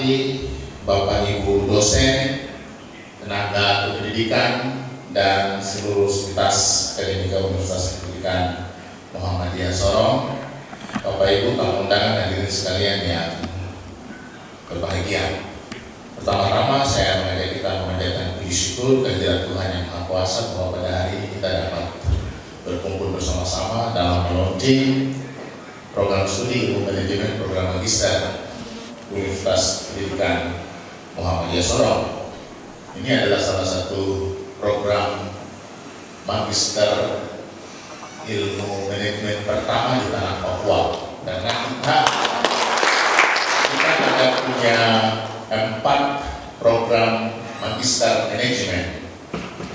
hormati Bapak Ibu dosen, tenaga pendidikan, dan seluruh sivitas akademika Universitas Pendidikan Muhammadiyah Sorong, Bapak Ibu tamu undangan hadirin sekalian yang berbahagia. Pertama-tama saya mengajak kita memanjatkan puji syukur kehadirat Tuhan Yang Maha Kuasa bahwa pada hari ini kita dapat berkumpul bersama-sama dalam melaunching program studi ilmu manajemen program magister Universitas Pendidikan Muhammadiyah Sorong. Ini adalah salah satu program magister ilmu manajemen pertama di tanah Papua, karena kita ada punya 4 program magister manajemen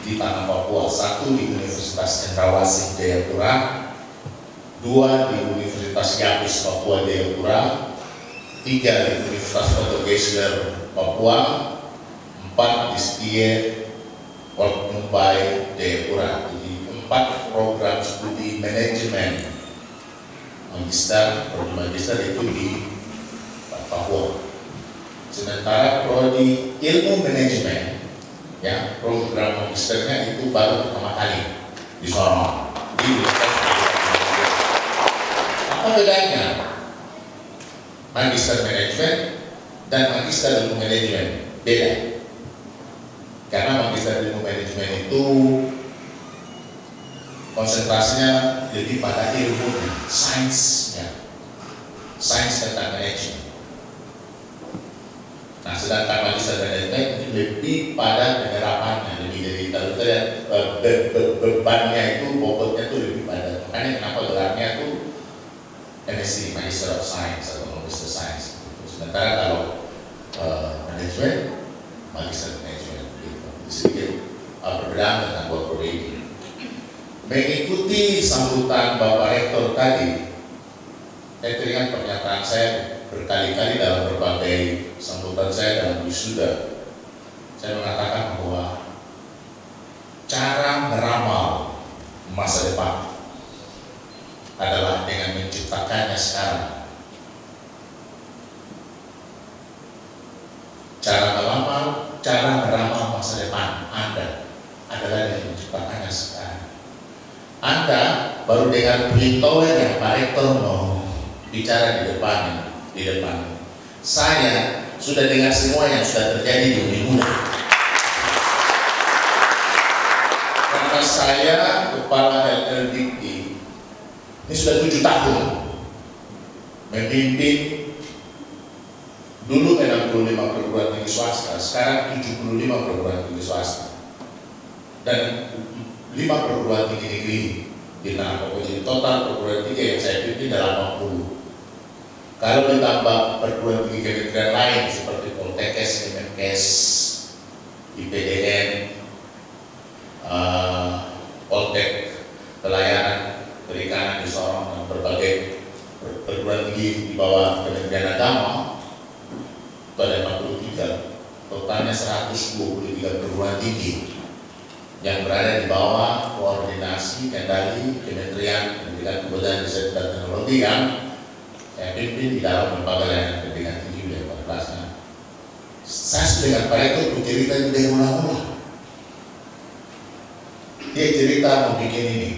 di tanah Papua. 1 di Universitas Cendrawasih Jayapura, 2 di Universitas Yapis Papua Jayapura, 3 di Universitas Batu Gesler Papua, 4 di Setie World Mumbai Jayapura. Jadi 4 program studi manajemen magister, program magister itu di Papua. Sementara prodi ilmu manajemen, ya, program magisternya itu baru pertama kali di Sorong. Apa bedanya magister manajemen dan magister ilmu manajemen? Beda. Karena magister ilmu manajemen itu konsentrasinya lebih pada ilmu, sainsnya, sains tentang manajemen. Nah, sedangkan magister manajemen lebih pada penerapannya, lebih dari kalau kita lihat bebannya itu, bobotnya itu lebih pada. Makanya kenapa gelarnya itu MSc, Magister of Science atau Magister Science. Sementara kalau manajemen, Magister Manajemen, sedikit perbedaan dengan dua prodi ini. Mengikuti sambutan Bapak Rektor tadi, saya teringat pernyataan saya berkali-kali dalam berbagai sambutan saya dalam wisuda. Saya mengatakan bahwa cara meramal masa depan adalah dengan menciptakannya sekarang. Cara meramal masa depan Anda adalah dengan menciptakannya sekarang. Anda baru dengan pengetahuan yang Pak Rektor mau bicara di depan. Saya sudah dengar semua yang sudah terjadi di Uni Muda. Karena saya kepala LLDIKT ini sudah 7 tahun memimpin, dulu 65 perguruan tinggi swasta, sekarang 75 perguruan tinggi swasta dan 5 perguruan tinggi negeri di tanah Papua. Jadi total perguruan tinggi yang saya pimpin adalah 80. Kalau ditambah perguruan tinggi kementerian lain seperti Poltekkes, Kemenkes, IPDN, Poltek, Pelayanan Perikanan di Sorong, dan berbagai perguruan tinggi di bawah Kementerian Agama, itu ada 43, totalnya 123 perguruan tinggi yang berada di bawah koordinasi kendali Kementerian Pendidikan, Kebudayaan, Riset dan Teknologi yang saya pimpin di dalam lembaga layanan pendidikan tinggi wilayah 14. Saya dengan Pak Rektor bercerita di ulang-ulang. Dia cerita mau bikin ini,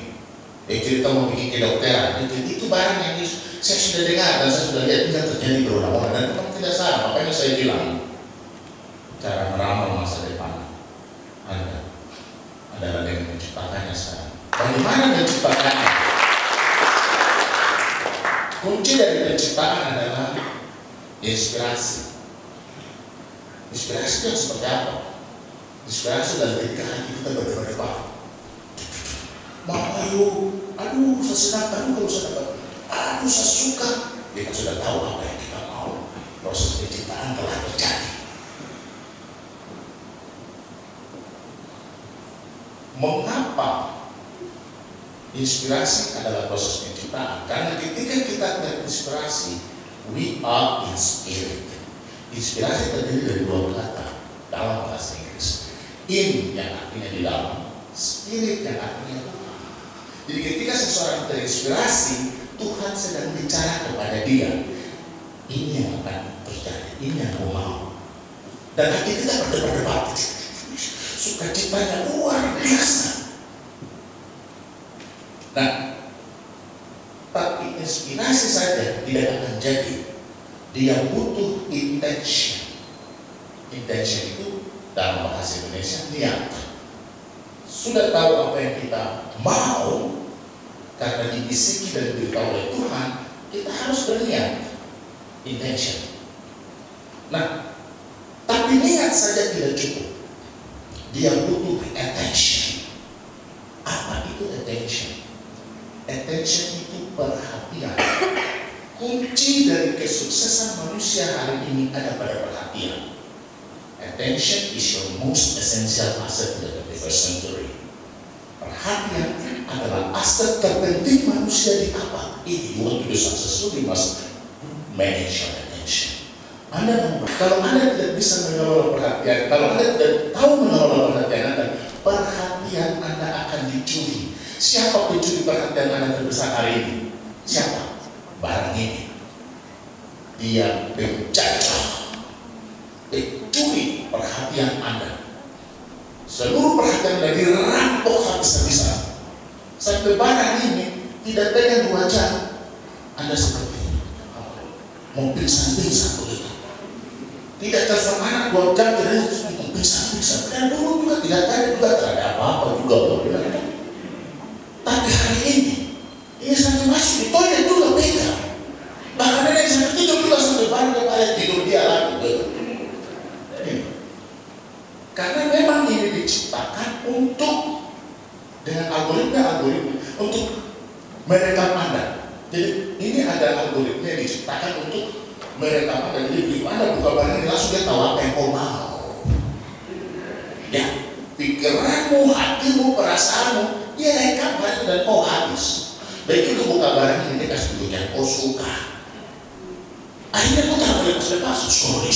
dia cerita mau bikin kedokteran. Itu barang yang saya sudah dengar dan saya sudah lihat tidak terjadi berulang-ulang dan memang tidak salah. Makanya saya bilang cara meramal masa depan Anda adalah dengan menciptakannya sekarang. Bagaimana menciptakannya? Kunci dari penciptaan adalah inspirasi. Inspirasi itu seperti apa? Inspirasi adalah ketika hati kita berdebar-debar. Aduh, saya senang, kalau saya dapat, aduh, saya suka. Kita sudah tahu apa yang kita mau. Proses penciptaan telah terjadi. Mengapa inspirasi adalah proses penciptaan? Karena ketika kita terinspirasi, we are inspired. Inspirasi terdiri dari 2 kata dalam bahasa Inggris. In yang artinya di dalam, spirit yang artinya Tuhan. Jadi ketika seseorang terinspirasi, Tuhan sedang bicara kepada dia. Ini yang akan terjadi, ini yang mau. Dan hati kita berdebar-debar, sukacitanya luar biasa. Nah, tapi inspirasi saja tidak akan jadi. Dia butuh intention. Intention itu dalam bahasa Indonesia niat. Sudah tahu apa yang kita mau, karena dibisiki dan diberitahu oleh Tuhan, kita harus berniat. Intention. Nah, tapi niat saja tidak cukup. Dia butuh attention. Apa itu attention? Attention itu perhatian. Kunci dari kesuksesan manusia hari ini ada pada perhatian. Attention is your most essential asset in the 21st century. Perhatian adalah aset terpenting manusia di abad ini. You want to be successful, you must manage your attention. Kalau Anda tidak bisa mengelola perhatian, kalau Anda tidak tahu mengelola perhatian Anda akan dicuri. Siapa pencuri perhatian Anda terbesar hari ini? Siapa? Barang ini. Dia penjajah, pencuri perhatian Anda. Seluruh perhatian Anda dirampok habis-habisan. Sampai barang ini tidak pegang 2 jam, Anda seperti ini. Mau pingsan-pingsan begitu. Tidak telepon anak 2 jam, tidak pingsan-pingsan. Dan dulu juga tidak ada juga, tidak ada apa-apa juga. Tapi hari ini sampai masuk di toilet juga pegang. Bahkan ada yang sampai tidur juga sampai barang kepala tidur dia lagi. Karena memang ini diciptakan untuk dengan algoritma untuk merekam Anda. Jadi ini ada algoritma yang diciptakan untuk merekam Anda. Jadi begitu Anda buka barang ini langsung dia tahu apa yang kau mau. Ya, pikiranmu, hatimu, perasaanmu, dia rekam barang dan kau habis. Begitu buka barang ini dia kasih tunjuk yang kau suka. Akhirnya kau tak boleh lepas, sorry.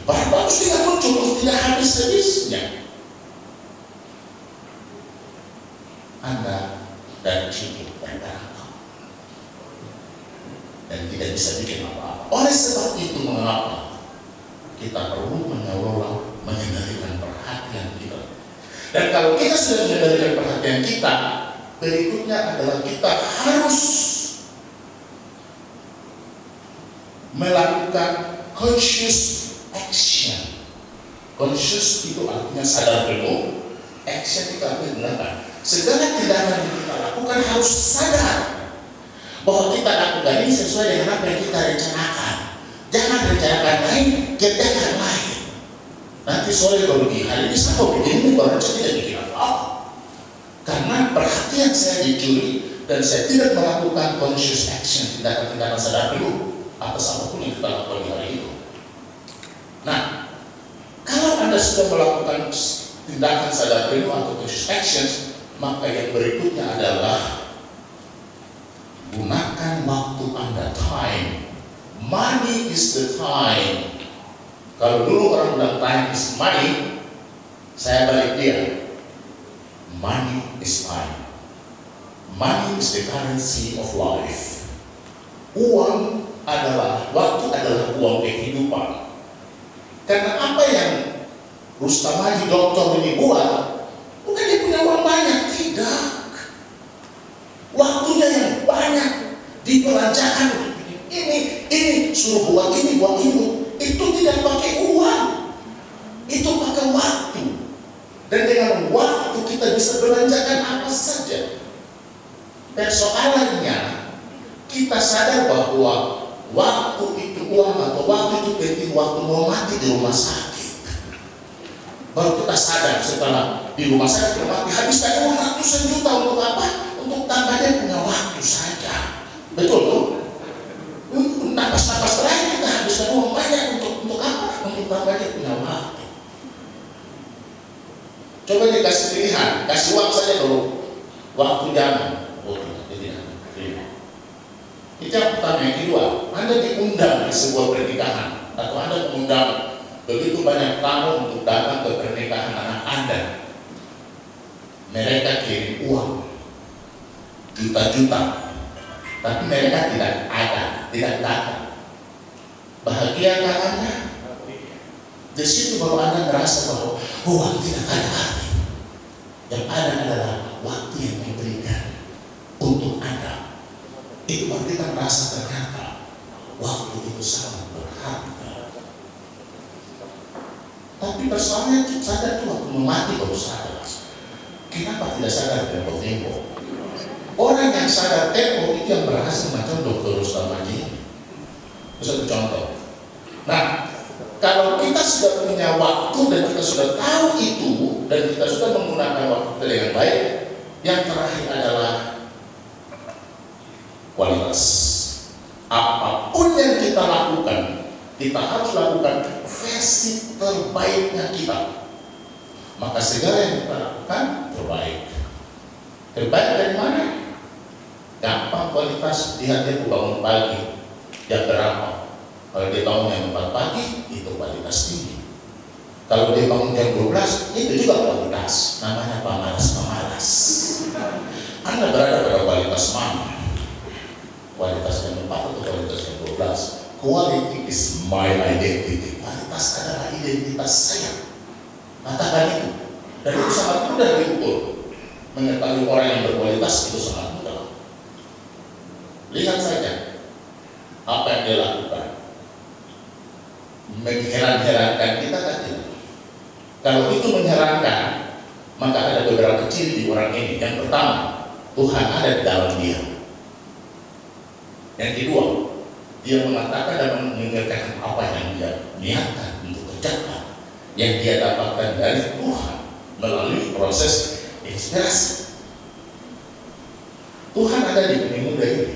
Barang bagus tidak muncul, tidak habis-habisnya. Anda dari situ terperangkap dan tidak bisa bikin apa-apa. Oleh sebab itu mengapa kita perlu mengendalikan perhatian kita. Dan kalau kita sudah mengendalikan perhatian kita, berikutnya adalah kita harus melakukan conscious action. Conscious itu artinya sadar penuh. Action itu artinya tindakan. Segala tindakan yang kita lakukan harus sadar bahwa kita lakukan ini sesuai dengan apa yang kita rencanakan. Jangan rencanakan lain, kerjakan lain. Nanti sore kalau di hari ini saya mau bikin ini, baru saya tidak bikin apa-apa. Karena perhatian saya dicuri dan saya tidak melakukan conscious action, tindakan-tindakan sadar penuh atas apapun yang kita lakukan di hari itu. Nah, kalau Anda sudah melakukan tindakan sadar penuh atau conscious actions, maka yang berikutnya adalah gunakan waktu Anda, time. Money is the time. Kalau dulu orang bilang time is money, saya balik dia. Money is time. Money is the currency of life. Uang adalah, waktu adalah uang kehidupan. Karena apa yang Rustamadi dokter ini buat, bukan dia punya uang banyak, tidak. Waktunya yang banyak dibelanjakan. Ini suruh buat ini, buat itu tidak pakai uang, itu pakai waktu. Dan dengan waktu kita bisa belanjakan apa saja. Persoalannya kita sadar bahwa waktu itu uang atau waktu itu penting. Waktu mau mati di rumah sakit, baru kita sadar setelah di rumah sakit mati habiskan uang ratusan juta untuk apa? Untuk tambahnya punya waktu saja. Betul tuh? Napas-napas terakhir kita habiskan uang banyak untuk apa? Untuk tambahnya punya waktu. Coba dikasih pilihan, kasih uang saja kalau waktu jangan. Oh tidak. Itu yang pertama. Yang kedua, Anda diundang di sebuah pernikahan atau Anda mengundang begitu banyak tamu untuk datang ke pernikahan anak Anda. Mereka kirim uang juta-juta, tapi mereka tidak ada, tidak datang. Bahagiakah Anda? Di situ baru Anda merasa bahwa waktu tidak ada arti. Yang ada adalah waktu yang diberikan untuk Anda. Itu baru kita merasa ternyata waktu itu sangat berharga. Tapi persoalannya sadar itu waktu memati baru sadar. Kenapa tidak sadar tempo-tempo? Orang yang sadar tempo itu yang berhasil macam Dr. Rustam Maji. Itu satu contoh. Nah, kalau kita sudah punya waktu dan kita sudah tahu itu dan kita sudah menggunakan waktu kita dengan baik, yang terakhir adalah kualitas. Apapun yang kita lakukan, kita harus lakukan versi terbaiknya kita. Maka segala yang kita lakukan terbaik. Terbaik dari mana? Gampang kualitas. Lihat dia bangun pagi jam berapa. Kalau dia bangun jam 4 pagi, itu kualitas tinggi. Kalau dia bangun jam 12, itu juga kualitas. Namanya pemalas-pemalas. Anda berada pada kualitas mana? Kualitas jam 4 atau kualitas jam 12? Quality is my identity. Kualitas adalah identitas saya. Katakan itu. Dan itu sangat mudah diukur. Mengetahui orang yang berkualitas itu sangat mudah. Lihat saja apa yang dia lakukan. Mengheran-herankan kita kan tidak. Kalau itu mengherankan, maka ada beberapa ciri di orang ini. Yang pertama, Tuhan ada di dalam dia. Yang kedua, dia mengatakan dan mengerjakan apa yang dia niatkan untuk kerjakan, yang dia dapatkan dari Tuhan melalui proses inspirasi. Tuhan ada di pemuda ini.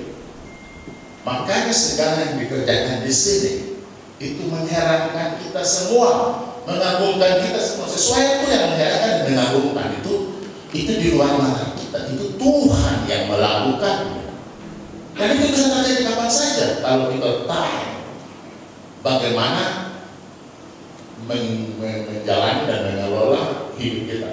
Makanya segala yang dikerjakan di sini itu mengherankan kita semua, mengagumkan kita semua. Sesuatu yang mengherankan dan mengagumkan itu di luar mata kita. Itu Tuhan yang melakukan. Dan itu bisa terjadi kapan saja kalau kita tahu bagaimana menjalani dan mengelola hidup kita.